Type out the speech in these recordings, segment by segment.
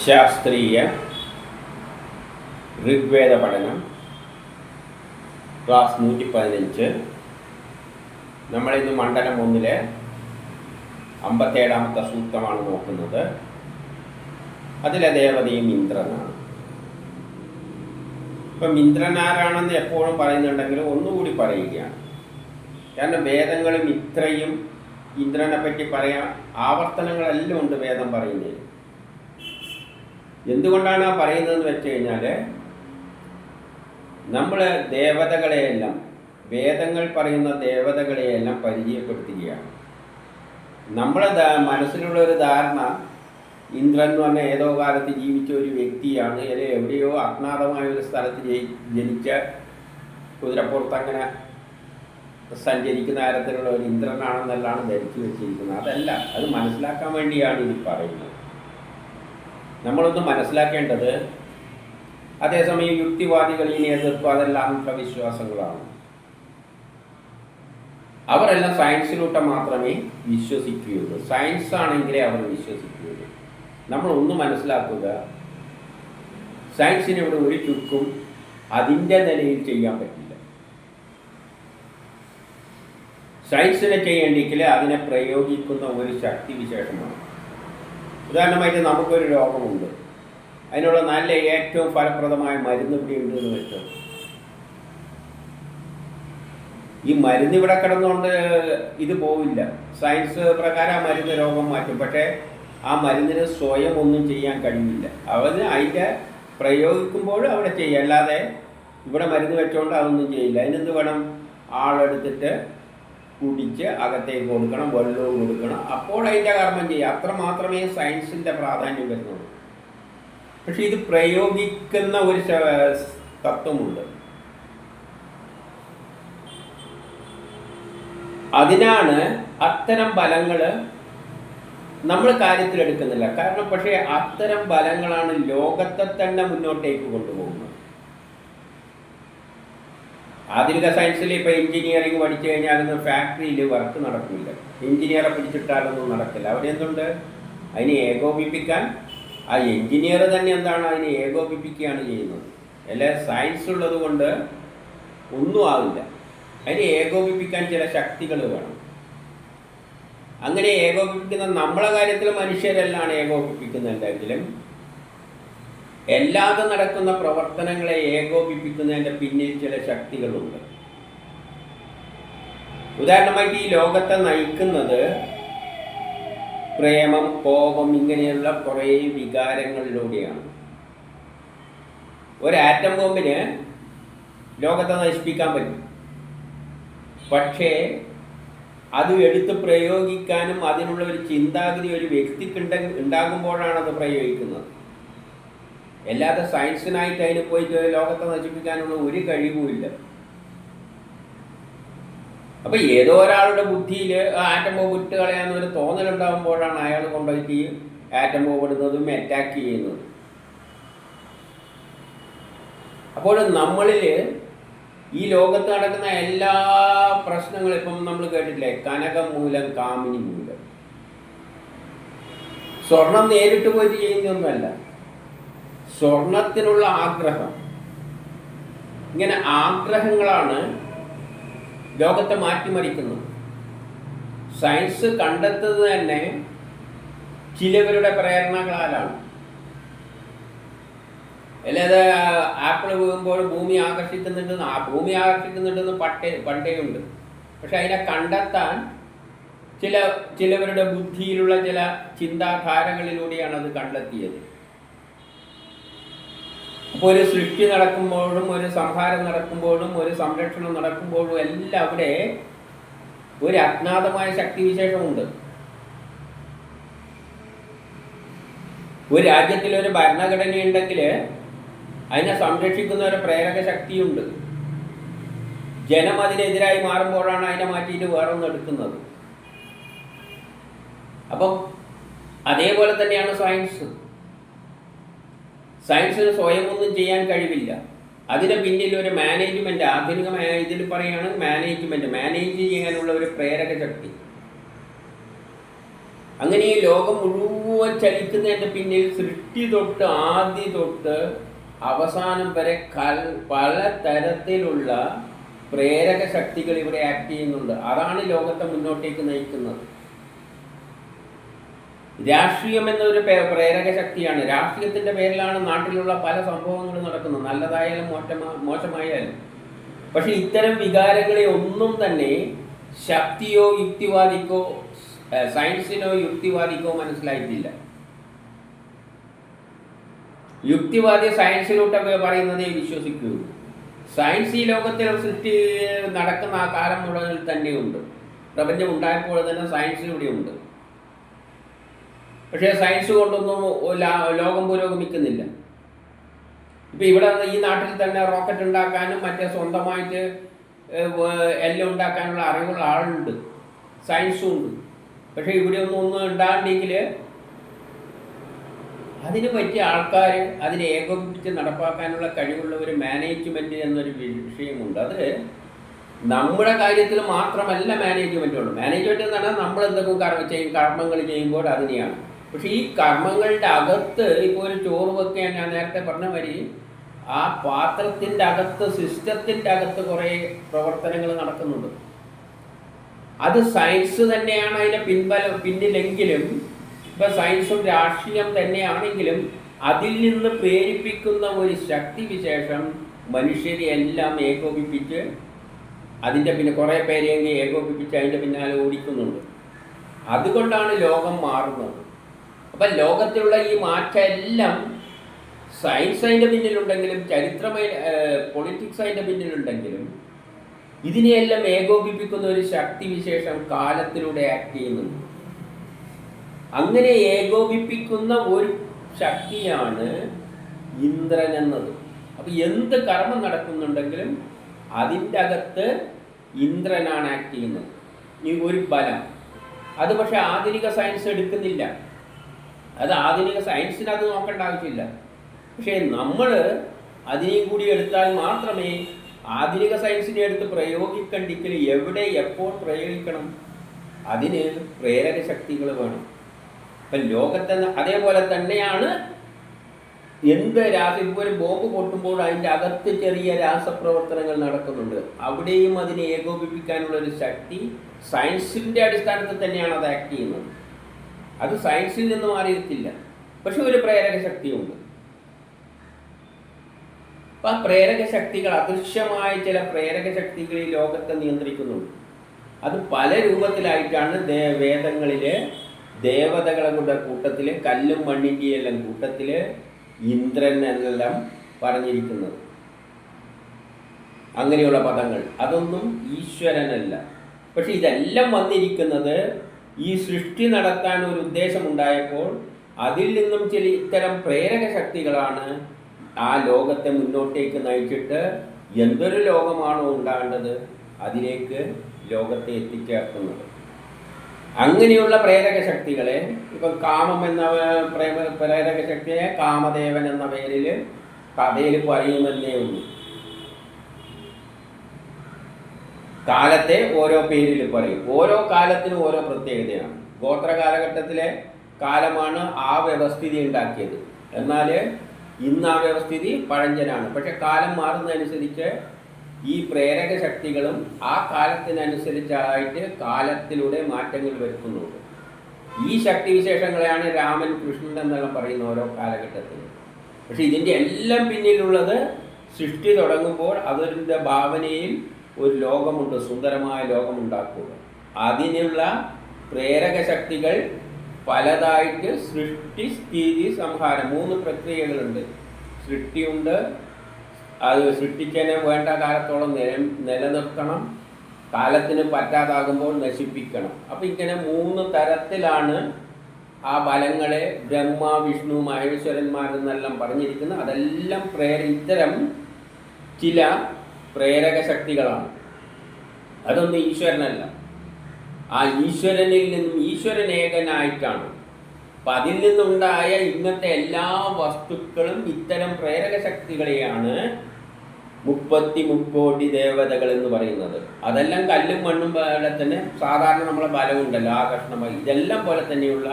ശാസ്ത്രീയ ഋഗ്വേദ പഠനം ക്ലാസ് 115. നമ്മളിന്ന് മണ്ഡലം 1 57ാമത്തെ സൂക്തമാണ് നോക്കുന്നത്. അതിലെ ദേവതയും ഇന്ദ്രനാണ്. ഇപ്പം ഇന്ദ്രൻ ആരാണെന്ന് എപ്പോഴും പറയുന്നുണ്ടെങ്കിലും ഒന്നുകൂടി പറയുകയാണ്. കാരണം വേദങ്ങളും ഇത്രയും ഇന്ദ്രനെ പറ്റി പറയാൻ ആവർത്തനങ്ങളെല്ലാം ഉണ്ട് വേദം പറയുന്നതിൽ. എന്തുകൊണ്ടാണ് ആ പറയുന്നതെന്ന് വെച്ച് കഴിഞ്ഞാൽ, നമ്മൾ ദേവതകളെയെല്ലാം, വേദങ്ങൾ പറയുന്ന ദേവതകളെയെല്ലാം പരിചയപ്പെടുത്തുകയാണ്. നമ്മളെ മനസ്സിലുള്ള ഒരു ധാരണ ഇന്ദ്രൻ എന്ന് പറഞ്ഞാൽ ഏതോ കാലത്ത് ജീവിച്ച ഒരു വ്യക്തിയാണ്, അല്ലെങ്കിൽ എവിടെയോ അജ്ഞാതമായ ഒരു സ്ഥലത്ത് ജനിച്ച കുതിരപ്പുറത്ത് അങ്ങനെ സഞ്ചരിക്കുന്ന തരത്തിലുള്ള ഒരു ഇന്ദ്രനാണെന്നെല്ലാം ധരിച്ചു വെച്ചിരിക്കുന്നത്. അതല്ല, അത് മനസ്സിലാക്കാൻ വേണ്ടിയാണ് ഇത് പറയുന്നത്. നമ്മളൊന്ന് മനസ്സിലാക്കേണ്ടത്, അതേസമയം യുക്തിവാദികളിനെ എതിർപ്പ് അതെല്ലാം അന്ധവിശ്വാസങ്ങളാണ്. അവരെല്ലാം സയൻസിലൂടെ മാത്രമേ വിശ്വസിക്കുകയുള്ളൂ. സയൻസ് ആണെങ്കിലേ അവർ വിശ്വസിക്കുകയുള്ളൂ. നമ്മളൊന്ന് മനസ്സിലാക്കുക, സയൻസിന് ഇവിടെ ഒരു ചുക്കും അതിൻ്റെ നിലയിൽ ചെയ്യാൻ പറ്റില്ല. സയൻസിനെ ചെയ്യേണ്ടെങ്കിൽ അതിനെ പ്രയോഗിക്കുന്ന ഒരു ശക്തി വിശേഷമാണ്. ഉദാഹരണമായിട്ട് നമുക്കൊരു രോഗമുണ്ട്, അതിനുള്ള നല്ല ഏറ്റവും ഫലപ്രദമായ മരുന്ന് ഇവിടെ ഉണ്ട് എന്ന് വെച്ചോ. ഈ മരുന്ന് ഇവിടെ കിടന്നുകൊണ്ട് ഇത് പോവില്ല. സയൻസ് പ്രകാരം ആ മരുന്ന് രോഗം മാറ്റും. പക്ഷേ ആ മരുന്നിന് സ്വയം ഒന്നും ചെയ്യാൻ കഴിയില്ല. അതിൻ്റെ പ്രയോഗിക്കുമ്പോൾ അവിടെ ചെയ്യുക, അല്ലാതെ ഇവിടെ മരുന്ന് വെച്ചുകൊണ്ട് അതൊന്നും ചെയ്യില്ല. അതിനെന്ത് വേണം? ആളെടുത്തിട്ട് കുടിച്ച് അകത്തേക്ക് കൊടുക്കണം, വെള്ളവും കൊടുക്കണം, അപ്പോൾ അതിൻ്റെ കർമ്മം ചെയ്യുക. അത്ര മാത്രമേ സയൻസിൻ്റെ പ്രാധാന്യം വരുന്നുള്ളൂ. പക്ഷെ ഇത് പ്രയോഗിക്കുന്ന ഒരു തത്വമുണ്ട്. അതിനാണ് അത്തരം ഫലങ്ങൾ നമ്മൾ കാര്യത്തിലെടുക്കുന്നില്ല. കാരണം പക്ഷേ അത്തരം ഫലങ്ങളാണ് ലോകത്തെ തന്നെ മുന്നോട്ടേക്ക് കൊണ്ടുപോകുന്നത്. ആധുനിക സയൻസിൽ ഇപ്പോൾ എഞ്ചിനീയറിംഗ് പഠിച്ചു കഴിഞ്ഞാൽ അതൊന്നും ഫാക്ടറിയിൽ വർക്ക് നടക്കില്ല. എഞ്ചിനീയറെ പിടിച്ചിട്ടാലൊന്നും നടക്കില്ല. അവരെന്തുണ്ട്? അതിനെ ഏകോപിപ്പിക്കാൻ ആ എഞ്ചിനീയർ തന്നെ എന്താണ്, അതിനെ ഏകോപിപ്പിക്കുകയാണ് ചെയ്യുന്നത്. അല്ലെ, സയൻസ് ഉള്ളത് കൊണ്ട് ഒന്നും ആവില്ല. അതിനെ ഏകോപിപ്പിക്കാൻ ചില ശക്തികൾ വേണം. അങ്ങനെ ഏകോപിപ്പിക്കുന്ന നമ്മളെ കാര്യത്തിൽ മനുഷ്യരെല്ലാം ഏകോപിപ്പിക്കുന്നുണ്ടെങ്കിലും എല്ലാതെ നടക്കുന്ന പ്രവർത്തനങ്ങളെ ഏകോപിപ്പിക്കുന്നതിൻ്റെ പിന്നിൽ ചില ശക്തികളുണ്ട്. ഉദാഹരണമായിട്ട് ഈ ലോകത്തെ നയിക്കുന്നത് പ്രേമം, കോപം, ഇങ്ങനെയുള്ള കുറേ വികാരങ്ങളിലൂടെയാണ്. ഒരു ആറ്റം ബോംബിന് ലോകത്തെ നശിപ്പിക്കാൻ പറ്റും. പക്ഷേ അത് എടുത്ത് പ്രയോഗിക്കാനും അതിനുള്ള ഒരു ചിന്താഗതി ഒരു വ്യക്തിക്ക് ഉണ്ടാകുമ്പോഴാണ് അത് പ്രയോഗിക്കുന്നത്. അല്ലാതെ സയൻസിനായിട്ട് അതിന് പോയി ലോകത്തെ നശിപ്പിക്കാനുള്ള ഒരു കഴിവുമില്ല. അപ്പം ഏതോ ഒരാളുടെ ബുദ്ധിയിൽ ആറ്റം ബോംബ് ഇട്ട് കളയാമെന്നൊരു തോന്നലുണ്ടാകുമ്പോഴാണ് അയാൾ കൊണ്ടുപോയിട്ട് ഈ ആറ്റം ബോംബ് ഇടുന്നതും അറ്റാക്ക് ചെയ്യുന്നതും. അപ്പോൾ നമ്മളിൽ ഈ ലോകത്ത് നടക്കുന്ന എല്ലാ പ്രശ്നങ്ങളും ഇപ്പം നമ്മൾ കേട്ടിട്ടില്ലേ, കനകം മൂലം കാമിനി മൂലം. സ്വർണം നേരിട്ട് പോയിട്ട് ചെയ്യുന്നതൊന്നുമല്ല, സ്വർണത്തിനുള്ള ആഗ്രഹം. ഇങ്ങനെ ആഗ്രഹങ്ങളാണ് ലോകത്തെ മാറ്റിമറിക്കുന്നത്. സയൻസ് കണ്ടെത്തുന്നത് തന്നെ ചിലവരുടെ പ്രേരണകളാലാണ്. അല്ലാതെ ആപ്പിൾ വീഴുമ്പോൾ ഭൂമി ആകർഷിക്കുന്നുണ്ടെന്ന് പണ്ടേ ഉണ്ട്. പക്ഷെ അതിനെ കണ്ടെത്താൻ ചിലവരുടെ ബുദ്ധിയിലുള്ള ചില ചിന്താധാരകളിലൂടെയാണ് അത് കണ്ടെത്തിയത്. അപ്പോൾ ഒരു സൃഷ്ടി നടക്കുമ്പോഴും ഒരു സംഹാരം നടക്കുമ്പോഴും ഒരു സംരക്ഷണം നടക്കുമ്പോഴും എല്ലാം അവിടെ ഒരു അജ്ഞാതമായ ശക്തിവിശേഷമുണ്ട്. ഒരു രാജ്യത്തിലൊരു ഭരണഘടനയുണ്ടെങ്കിൽ അതിനെ സംരക്ഷിക്കുന്ന ഒരു പ്രേരക ശക്തിയുണ്ട്. ജനം അതിനെതിരായി മാറുമ്പോഴാണ് അതിനെ മാറ്റിയിട്ട് വേറൊന്നും എടുക്കുന്നത്. അപ്പം അതേപോലെ തന്നെയാണ് സയൻസ്. സയൻസിന് സ്വയം ഒന്നും ചെയ്യാൻ കഴിവില്ല. അതിന് പിന്നിൽ ഒരു മാനേജ്മെൻറ്റ്, ആധുനിക ഇതിൽ പറയുകയാണെങ്കിൽ മാനേജ് ചെയ്യാനുള്ള ഒരു പ്രേരക ശക്തി. അങ്ങനെ ഈ ലോകം മുഴുവൻ ചലിക്കുന്നതിൻ്റെ പിന്നിൽ സൃഷ്ടി തൊട്ട് ആദ്യ തൊട്ട് അവസാനം വരെ പല തരത്തിലുള്ള പ്രേരക ശക്തികൾ ഇവിടെ ആക്ട് ചെയ്യുന്നുണ്ട്. അതാണ് ലോകത്തെ മുന്നോട്ടേക്ക് നയിക്കുന്നത്. രാഷ്ട്രീയം എന്നൊരു പ്രേരക ശക്തിയാണ്. രാഷ്ട്രീയത്തിൻ്റെ പേരിലാണ് നാട്ടിലുള്ള പല സംഭവങ്ങളും നടക്കുന്നത്, നല്ലതായാലും മോശമായാലും. പക്ഷെ ഇത്തരം വികാരങ്ങളെ ഒന്നും തന്നെ ശക്തിയോ യുക്തിവാദിക്കോ സയൻസിനോ യുക്തിവാദിക്കോ മനസ്സിലായിട്ടില്ല. യുക്തിവാദി സയൻസിലോട്ടൊക്കെ പറയുന്നതേ വിശ്വസിക്കുകയുള്ളൂ. സയൻസ് ഈ ലോകത്തിൽ സൃഷ്ടി നടക്കുന്ന ആ കാലം മുഴുവൻ തന്നെയുണ്ട്. പ്രപഞ്ചം ഉണ്ടായപ്പോൾ തന്നെ സയൻസ് ഇവിടെയുണ്ട്. പക്ഷേ സയൻസ് കൊണ്ടൊന്നും ലോകം പുരോഗമിക്കുന്നില്ല. ഇപ്പം ഇവിടെ ഈ നാട്ടിൽ തന്നെ റോക്കറ്റ് ഉണ്ടാക്കാനും മറ്റേ സ്വന്തമായിട്ട് എല്ലാം ഉണ്ടാക്കാനുള്ള അറിവുള്ള ആളുണ്ട്, സയൻസും ഉണ്ട്. പക്ഷേ ഇവിടെ ഒന്നും ഉണ്ടാകണമെങ്കിൽ അതിന് പറ്റിയ ആൾക്കാർ അതിനെ ഏകോപിപ്പിച്ച് നടപ്പാക്കാനുള്ള കഴിവുള്ള ഒരു മാനേജ്മെൻറ്റ് എന്നൊരു വിഷയമുണ്ട്. അത് നമ്മുടെ കാര്യത്തിൽ മാത്രമല്ല മാനേജ്മെൻ്റ് ഉള്ളൂ. മാനേജ്മെൻറ്റ് എന്ന് പറഞ്ഞാൽ നമ്മൾ എന്തെങ്കിലും കർമ്മങ്ങൾ ചെയ്യുമ്പോൾ അതിനെയാണ്. പക്ഷെ ഈ കർമ്മങ്ങളുടെ അകത്ത് ഇപ്പോൾ ഒരു ചോറ് വെക്കാൻ ഞാൻ നേരത്തെ പറഞ്ഞ മാതിരി ആ പാത്രത്തിൻ്റെ അകത്ത് സിസ്റ്റത്തിൻ്റെ അകത്ത് കുറേ പ്രവർത്തനങ്ങൾ നടക്കുന്നുണ്ട്. അത് സയൻസ് തന്നെയാണ് അതിൻ്റെ പിന്നിലെങ്കിലും, ഇപ്പം സയൻസും രാഷ്ട്രീയം തന്നെയാണെങ്കിലും അതിൽ നിന്ന് പ്രേരിപ്പിക്കുന്ന ഒരു ശക്തി വിശേഷം മനുഷ്യരെ എല്ലാം ഏകോപിപ്പിച്ച് അതിൻ്റെ പിന്നെ കുറേ പേരെയെങ്കിൽ ഏകോപിപ്പിച്ച് അതിൻ്റെ പിന്നാലെ ഓടിക്കുന്നുണ്ട്. അതുകൊണ്ടാണ് ലോകം മാറുന്നത്. അപ്പം ലോകത്തിലുള്ള ഈ മാറ്റം എല്ലാം സയൻസ് അതിൻ്റെ പിന്നിലുണ്ടെങ്കിലും പൊളിറ്റിക്സ് അതിൻ്റെ പിന്നിലുണ്ടെങ്കിലും ഇതിനെയെല്ലാം ഏകോപിപ്പിക്കുന്ന ഒരു ശക്തി വിശേഷം കാലത്തിലൂടെ ആക്ട് ചെയ്യുന്നുണ്ട്. അങ്ങനെ ഏകോപിപ്പിക്കുന്ന ഒരു ശക്തിയാണ് ഇന്ദ്രൻ എന്നത്. അപ്പം എന്ത് കർമ്മം നടക്കുന്നുണ്ടെങ്കിലും അതിൻ്റെ അകത്ത് ഇന്ദ്രനാണ് ആക്ട് ചെയ്യുന്നത്. ഈ ഒരു ബലം അത് പക്ഷെ ആധുനിക സയൻസ് എടുക്കുന്നില്ല. അത് ആധുനിക സയൻസിന് അത് നോക്കേണ്ട ആവശ്യമില്ല. പക്ഷേ നമ്മൾ അതിനെയും കൂടി എടുത്താൽ മാത്രമേ ആധുനിക സയൻസിനെ എടുത്ത് പ്രയോഗിക്കണ്ടെങ്കിൽ എവിടെ എപ്പോൾ പ്രയോഗിക്കണം, അതിന് പ്രേരക ശക്തികൾ വേണം. ഇപ്പം ലോകത്തെ അതേപോലെ തന്നെയാണ് എന്ത് ഇപ്പോൾ ഒരു ബോംബ് പൊട്ടുമ്പോൾ അതിൻ്റെ അകത്ത് ചെറിയ രാസപ്രവർത്തനങ്ങൾ നടക്കുന്നുണ്ട്. അവിടെയും അതിനെ ഏകോപിപ്പിക്കാനുള്ളൊരു ശക്തി സയൻസിൻ്റെ അടിസ്ഥാനത്തിൽ തന്നെയാണ് അത് ആക്ട് ചെയ്യുന്നത്. അത് സയൻസിൽ നിന്ന് മാറിയിട്ടില്ല. പക്ഷെ ഒരു പ്രേരക ശക്തിയുണ്ട്. അപ്പം ആ പ്രേരക ശക്തികൾ, അദൃശ്യമായ ചില പ്രേരക ശക്തികൾ ഈ ലോകത്തെ നിയന്ത്രിക്കുന്നുണ്ട്. അത് പല രൂപത്തിലായിട്ടാണ് വേദങ്ങളിലെ ദേവതകളുടെ കൂട്ടത്തിൽ, കല്ലും മണ്ണിൻ്റെയും എല്ലാം കൂട്ടത്തിൽ ഇന്ദ്രൻ എന്നെല്ലാം പറഞ്ഞിരിക്കുന്നത്. അങ്ങനെയുള്ള പദങ്ങൾ അതൊന്നും ഈശ്വരനല്ല. പക്ഷെ ഇതെല്ലാം വന്നിരിക്കുന്നത് ഈ സൃഷ്ടി നടത്താൻ ഒരു ഉദ്ദേശമുണ്ടായപ്പോൾ അതിൽ നിന്നും ചില ഇത്തരം പ്രേരക ശക്തികളാണ് ആ ലോകത്തെ മുന്നോട്ടേക്ക് നയിച്ചിട്ട് എന്തൊരു ലോകമാണോ ഉണ്ടാകേണ്ടത് അതിലേക്ക് ലോകത്തെ എത്തിച്ചേർക്കുന്നത്. അങ്ങനെയുള്ള പ്രേരക ശക്തികളെ ഇപ്പം കാമം എന്ന പ്രേരക ശക്തിയെ കാമദേവൻ എന്ന പേരിൽ കഥയിൽ പറയുമെന്നേ ഉള്ളൂ. കാലത്തെ ഓരോ പേരിൽ പറയും. ഓരോ കാലത്തിനും ഓരോ പ്രത്യേകതയാണ്. ഗോത്ര കാലഘട്ടത്തിലെ കാലമാണ് ആ വ്യവസ്ഥിതി ഉണ്ടാക്കിയത്. എന്നാൽ ഇന്ന് ആ വ്യവസ്ഥിതി പഴഞ്ചനാണ്. പക്ഷെ കാലം മാറുന്നതനുസരിച്ച് ഈ പ്രേരക ശക്തികളും ആ കാലത്തിനനുസരിച്ചായിട്ട് കാലത്തിലൂടെ മാറ്റങ്ങൾ വരുത്തുന്നുണ്ട്. ഈ ശക്തിവിശേഷങ്ങളെയാണ് രാമൻ, കൃഷ്ണൻ എന്നെല്ലാം പറയുന്ന ഓരോ കാലഘട്ടത്തിൽ. പക്ഷെ ഇതിൻ്റെ എല്ലാം പിന്നിലുള്ളത് സൃഷ്ടി തുടങ്ങുമ്പോൾ അതിൻ്റെ ഭാവനയിൽ ഒരു ലോകമുണ്ട്, സുന്ദരമായ ലോകമുണ്ടാക്കുക. അതിനുള്ള പ്രേരക ശക്തികൾ പലതായിട്ട് സൃഷ്ടി, സ്ഥിതി, സംഹാരം 3 പ്രക്രിയകളുണ്ട്. സൃഷ്ടിയുണ്ട്, അത് സൃഷ്ടിച്ചതിനെ വേണ്ട കാലത്തോളം നിലനിർത്തണം, കാലത്തിന് പറ്റാതാകുമ്പോൾ നശിപ്പിക്കണം. അപ്പം ഇങ്ങനെ 3 തരത്തിലാണ് ആ ബലങ്ങളെ ബ്രഹ്മ, വിഷ്ണു, മഹേശ്വരന്മാരെന്നെല്ലാം പറഞ്ഞിരിക്കുന്നത്. അതെല്ലാം ഇത്തരം ചില പ്രേരക ശക്തികളാണ്. അതൊന്നും ഈശ്വരനല്ല. ആ ഈശ്വരനിൽ നിന്നും, ഈശ്വരൻ ഏകനായിട്ടാണ്. അപ്പം അതിൽ നിന്നുണ്ടായ ഇന്നത്തെ എല്ലാ വസ്തുക്കളും ഇത്തരം പ്രേരക ശക്തികളെയാണ് മുക്കോടി ദേവതകൾ എന്ന് പറയുന്നത്. അതെല്ലാം കല്ലും മണ്ണും പോലെ തന്നെ സാധാരണ നമ്മളെ ബലമുണ്ടല്ലോ, ആകർഷണമായി ഇതെല്ലാം പോലെ തന്നെയുള്ള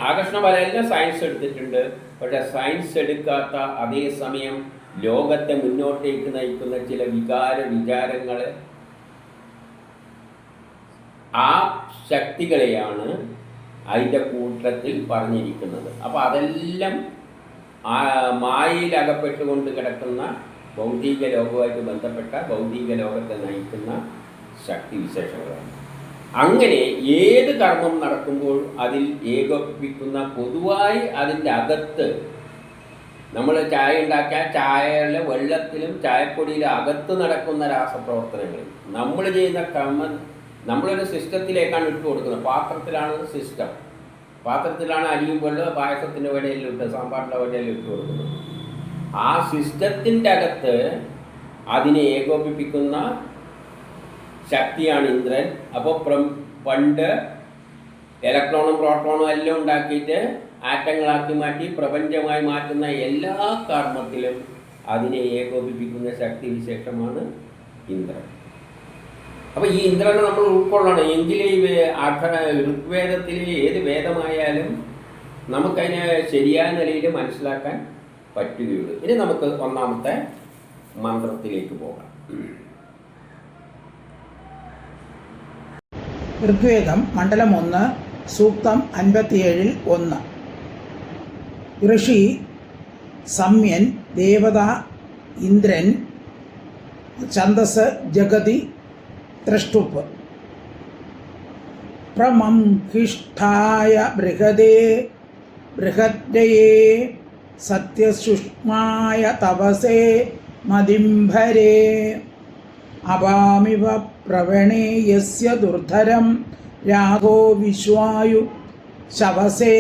ആകർഷണ ബലമെല്ലാം സയൻസ് എടുത്തിട്ടുണ്ട്. പക്ഷെ സയൻസ് എടുക്കാത്ത അതേസമയം ലോകത്തെ മുന്നോട്ടേക്ക് നയിക്കുന്ന ചില വിചാരങ്ങൾ, ആ ശക്തികളെയാണ് അതിൻ്റെ കൂട്ടത്തിൽ പറഞ്ഞിരിക്കുന്നത്. അപ്പോൾ അതെല്ലാം മായയിൽ അകപ്പെട്ടുകൊണ്ട് കിടക്കുന്ന ഭൗതിക ലോകവുമായിട്ട് ബന്ധപ്പെട്ട ഭൗതിക ലോകത്തെ നയിക്കുന്ന ശക്തി വിശേഷങ്ങളാണ്. അങ്ങനെ ഏത് കർമ്മം നടക്കുമ്പോൾ അതിൽ ഏകോപിപ്പിക്കുന്ന പൊതുവായി അതിൻ്റെ അകത്ത് നമ്മൾ ചായ ഉണ്ടാക്കിയ ചായയിലെ വെള്ളത്തിലും ചായപ്പൊടിയിലും അകത്ത് നടക്കുന്ന രാസപ്രവർത്തനങ്ങളിൽ നമ്മൾ ചെയ്യുന്ന കർമ്മം നമ്മളൊരു സിസ്റ്റത്തിലേക്കാണ് ഇട്ട് കൊടുക്കുന്നത്. പാത്രത്തിലാണ് സിസ്റ്റം, പാത്രത്തിലാണ് അരിയും വെള്ളം പായസത്തിൻ്റെ വടയിലും ഇട്ട് സാമ്പാറിൻ്റെ വടയിലും ഇട്ട് കൊടുക്കുന്നത്. ആ സിസ്റ്റത്തിൻ്റെ അകത്ത് അതിനെ ഏകോപിപ്പിക്കുന്ന ശക്തിയാണ് ഇന്ദ്രൻ. അപ്പോൾ പണ്ട് ഇലക്ട്രോണും പ്രോട്ടോണും എല്ലാം ഉണ്ടാക്കിയിട്ട് ആറ്റങ്ങളാക്കി മാറ്റി പ്രപഞ്ചമായി മാറ്റുന്ന എല്ലാ കർമ്മത്തിലും അതിനെ ഏകോപിപ്പിക്കുന്ന ശക്തി വിശേഷമാണ് ഇന്ദ്രൻ. അപ്പോൾ ഈ ഇന്ദ്രനെ നമ്മൾ ഉൾക്കൊള്ളണം. എങ്കിലേ ഈ ഋഗ്വേദത്തിലെ ഏത് വേദമായാലും നമുക്കതിനെ ശരിയായ നിലയിൽ മനസ്സിലാക്കാൻ പറ്റുകയുള്ളൂ. ഇനി നമുക്ക് ഒന്നാമത്തെ മന്ത്രത്തിലേക്ക് പോകാം. ഋഗ്വേദം മണ്ഡലം 1 സൂക്തം 57-1. ഋഷി സമ്യൻ ദേവത ഇന്ദ്രൻ ഛന്ദസ് ജഗതി ത്രഷ്ടുപ്പ് പ്രമംഹിഷ്ഠായ ബൃഹദ്രയേ സത്യസുഷ്മായ തപസേ മദിംഭരേ അപാമിവ പ്രവണേ യസ്യ ദുർധരം രാഗോ വിശ്വായു ശവസേ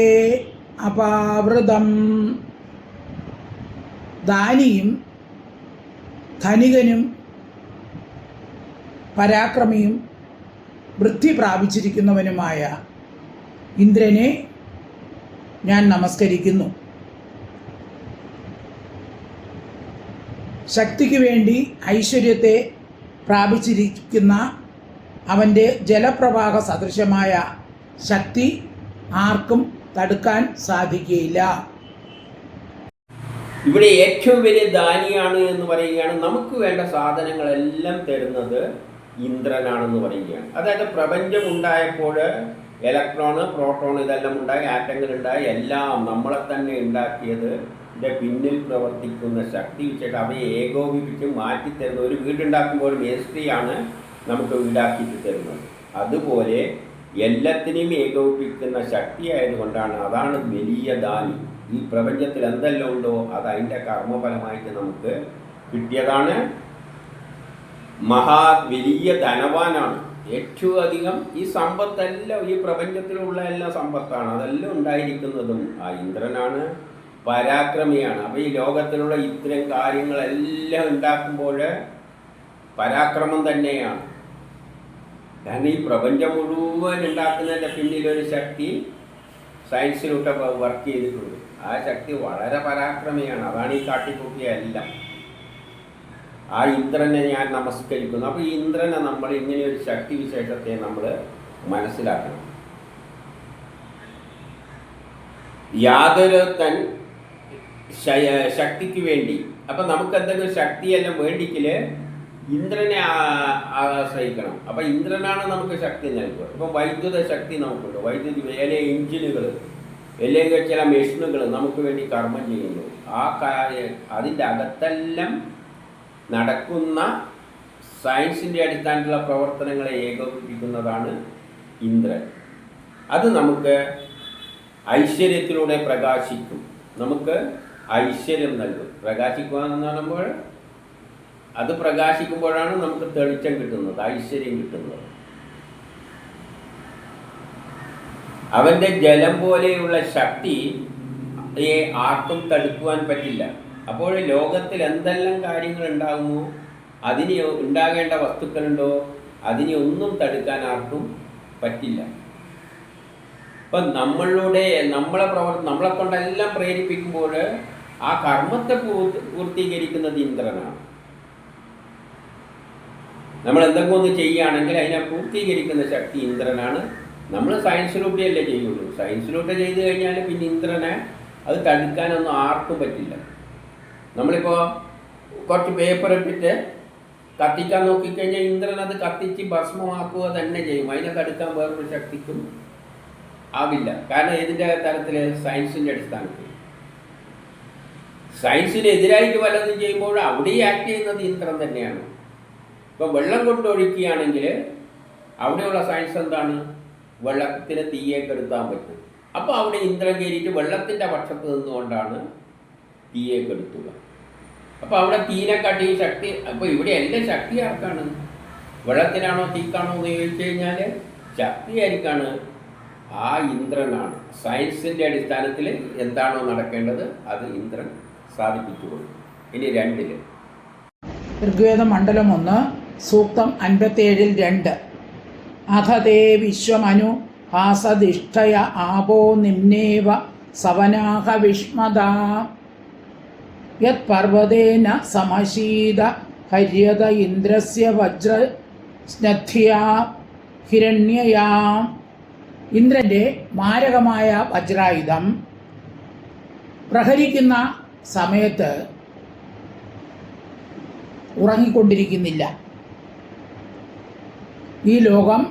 അപാവൃതം. ദാനിയും ധനികനും പരാക്രമിയും വൃദ്ധി പ്രാപിച്ചിരിക്കുന്നവനുമായ ഇന്ദ്രനെ ഞാൻ നമസ്കരിക്കുന്നു. ശക്തിക്ക് വേണ്ടി ഐശ്വര്യത്തെ പ്രാപിച്ചിരിക്കുന്ന അവൻ്റെ ജലപ്രവാഹ സദൃശമായ ശക്തി ആർക്കും തടുക്കാൻ സാധിക്കുകയില്ല. ഇവിടെ ഏറ്റവും വലിയ ദാനിയാണ് എന്ന് പറയുകയാണ്. നമുക്ക് വേണ്ട സാധനങ്ങളെല്ലാം തരുന്നത് ഇന്ദ്രനാണെന്ന് പറയുകയാണ്. അതായത് പ്രപഞ്ചം ഉണ്ടായപ്പോൾ ഇലക്ട്രോണ് പ്രോട്ടോൺ ഇതെല്ലാം ഉണ്ടായി, ആറ്റങ്ങൾ ഉണ്ടായി, എല്ലാം നമ്മളെ തന്നെ ഉണ്ടാക്കിയത് പിന്നിൽ പ്രവർത്തിക്കുന്ന ശക്തി വെച്ചിട്ട് അവയെ ഏകോപിപ്പിച്ച് മാറ്റിത്തരുന്ന ഒരു വീടുണ്ടാക്കുമ്പോൾ മേസ്ത്രിയാണ് നമുക്ക് വീടാക്കിയിട്ട് തരുന്നത്. അതുപോലെ എല്ലാത്തിനെയും ഏകോപിപ്പിക്കുന്ന ശക്തി ആയതുകൊണ്ടാണ്, അതാണ് വലിയ ദാനി. ഈ പ്രപഞ്ചത്തിൽ എന്തെല്ലാം ഉണ്ടോ അത് അതിൻ്റെ കർമ്മഫലമായിട്ട് നമുക്ക് കിട്ടിയതാണ്. വലിയ ധനവാനാണ്. ഏറ്റവും അധികം ഈ സമ്പത്തെല്ലാം ഈ പ്രപഞ്ചത്തിലുള്ള എല്ലാ സമ്പത്താണ്, അതെല്ലാം ഉണ്ടായിരിക്കുന്നതും ആ ഇന്ദ്രനാണ്. പരാക്രമിയാണ്. അപ്പോൾ ഈ ലോകത്തിലുള്ള ഇത്തരം കാര്യങ്ങളെല്ലാം ഉണ്ടാക്കുമ്പോൾ പരാക്രമം തന്നെയാണ്. കാരണം ഈ പ്രപഞ്ചം മുഴുവൻ ഉണ്ടാക്കുന്നതിൻ്റെ പിന്നിലൊരു ശക്തി സയൻസിലൂടെ വർക്ക് ചെയ്തിട്ടുണ്ട്. ആ ശക്തി വളരെ പരാക്രമിയാണ്. അതാണ് ഈ കാട്ടിക്കൂട്ടിയ എല്ലാം. ആ ഇന്ദ്രനെ ഞാൻ നമസ്കരിക്കുന്നു. അപ്പോൾ ഈ ഇന്ദ്രനെ നമ്മൾ ഇങ്ങനെയൊരു ശക്തി വിശേഷത്തെ നമ്മൾ മനസ്സിലാക്കണം. യാതൊരു ശക്തിക്ക് വേണ്ടി, അപ്പം നമുക്ക് എന്തെങ്കിലും ശക്തിയെല്ലാം വേണ്ടിക്കിൽ ഇന്ദ്രനെ ആശ്രയിക്കണം. അപ്പം ഇന്ദ്രനാണ് നമുക്ക് ശക്തി നൽകുക. ഇപ്പം വൈദ്യുത ശക്തി നമുക്കുണ്ട്. വൈദ്യുതി എല്ലാ എഞ്ചിനുകൾ അല്ലെങ്കിൽ ചില മെഷീനുകൾ നമുക്ക് വേണ്ടി കർമ്മം ചെയ്യുന്നു. അതിൻ്റെ അകത്തെല്ലാം നടക്കുന്ന സയൻസിൻ്റെ അടിസ്ഥാനത്തിലുള്ള പ്രവർത്തനങ്ങളെ ഏകോപിപ്പിക്കുന്നതാണ് ഇന്ദ്രൻ. അത് നമുക്ക് ഐശ്വര്യത്തിലൂടെ പ്രകാശിക്കും, നമുക്ക് ഐശ്വര്യം നൽകും. പ്രകാശിക്കുക എന്ന് പറയുമ്പോൾ അത് പ്രകാശിക്കുമ്പോഴാണ് നമുക്ക് തെളിച്ചം കിട്ടുന്നത്, ഐശ്വര്യം കിട്ടുന്നത്. അവൻ്റെ ജലം പോലെയുള്ള ശക്തിയെ ആർക്കും തടുക്കുവാൻ പറ്റില്ല. അപ്പോൾ ലോകത്തിൽ എന്തെല്ലാം കാര്യങ്ങൾ ഉണ്ടാകുമോ, അതിന് ഉണ്ടാകേണ്ട വസ്തുക്കളുണ്ടോ, അതിനെ ഒന്നും തടുക്കാൻ ആർക്കും പറ്റില്ല. അപ്പം നമ്മളെ കൊണ്ടെല്ലാം പ്രേരിപ്പിക്കുമ്പോൾ ആ കർമ്മത്തെ പൂർത്തീകരിക്കുന്നത് ഇന്ദ്രനാണ്. നമ്മൾ എന്തെങ്കിലും ഒന്ന് ചെയ്യുകയാണെങ്കിൽ അതിനെ പൂർത്തീകരിക്കുന്ന ശക്തി ഇന്ദ്രനാണ്. നമ്മൾ സയൻസിലൂടെയല്ലേ ചെയ്യുള്ളൂ. സയൻസിലൂടെ ചെയ്ത് കഴിഞ്ഞാൽ പിന്നെ ഇന്ദ്രനെ അത് തടുക്കാനൊന്നും ആർക്കും പറ്റില്ല. നമ്മളിപ്പോൾ കുറച്ച് പേപ്പർ ഇട്ടിട്ട് കത്തിക്കാൻ നോക്കിക്കഴിഞ്ഞാൽ ഇന്ദ്രൻ അത് കത്തിച്ച് ഭസ്മമാക്കുക തന്നെ ചെയ്യും. അതിനെ തടുക്കാൻ വേറൊരു ശക്തിക്കും ആവില്ല. കാരണം ഇതിൻ്റെ തരത്തിൽ സയൻസിൻ്റെ അടിസ്ഥാനത്തിൽ സയൻസിനെതിരായിട്ട് വല്ലതും ചെയ്യുമ്പോൾ അവിടെ ആക്ട് ചെയ്യുന്നത് ഇന്ദ്രൻ തന്നെയാണ്. ഇപ്പം വെള്ളം കൊണ്ടൊഴിക്കുകയാണെങ്കിൽ അവിടെയുള്ള സയൻസ് എന്താണ്? വെള്ളത്തിന് തീയെ കെടുത്താൻ പറ്റും. അപ്പോൾ അവിടെ ഇന്ദ്രൻ കയറിയിട്ട് വെള്ളത്തിൻ്റെ പക്ഷത്ത് നിന്നുകൊണ്ടാണ് തീയെ കെടുത്തുക. അപ്പോൾ അവിടെ തീനെക്കാട്ടി ശക്തി. അപ്പോൾ ഇവിടെ എല്ലാ ശക്തി ആർക്കാണ്? വെള്ളത്തിനാണോ തീക്കാണോ എന്ന് ചോദിച്ചു കഴിഞ്ഞാൽ ശക്തി ആയിരിക്കാണ്? ആ ഇന്ദ്രനാണ്. സയൻസിൻ്റെ അടിസ്ഥാനത്തിൽ എന്താണോ നടക്കേണ്ടത് അത് ഇന്ദ്രൻ സാധിപ്പിച്ചു കൊടുക്കും. ഇനി 2 ഋഗ്വേദം മണ്ഡലം 1 സൂക്തം 57-2 അധതേ വിശ്വമനു ഹാസദിഷ്ഠയ ആപോ നിമ്നേവ സവനാഹ വിഷ്മദാ യത് പർവ്വതേന സമശീത ഹര്യത ഇന്ദ്രസ്യ വജ്രസ്നദ്ധ്യാ ഹിരണ്യയാം. ഇന്ദ്രൻ്റെ മാരകമായ വജ്രായുധം പ്രഹരിക്കുന്ന സമയത്ത് ഉറങ്ങിക്കൊണ്ടിരിക്കുന്നില്ല. ഈ ലോകം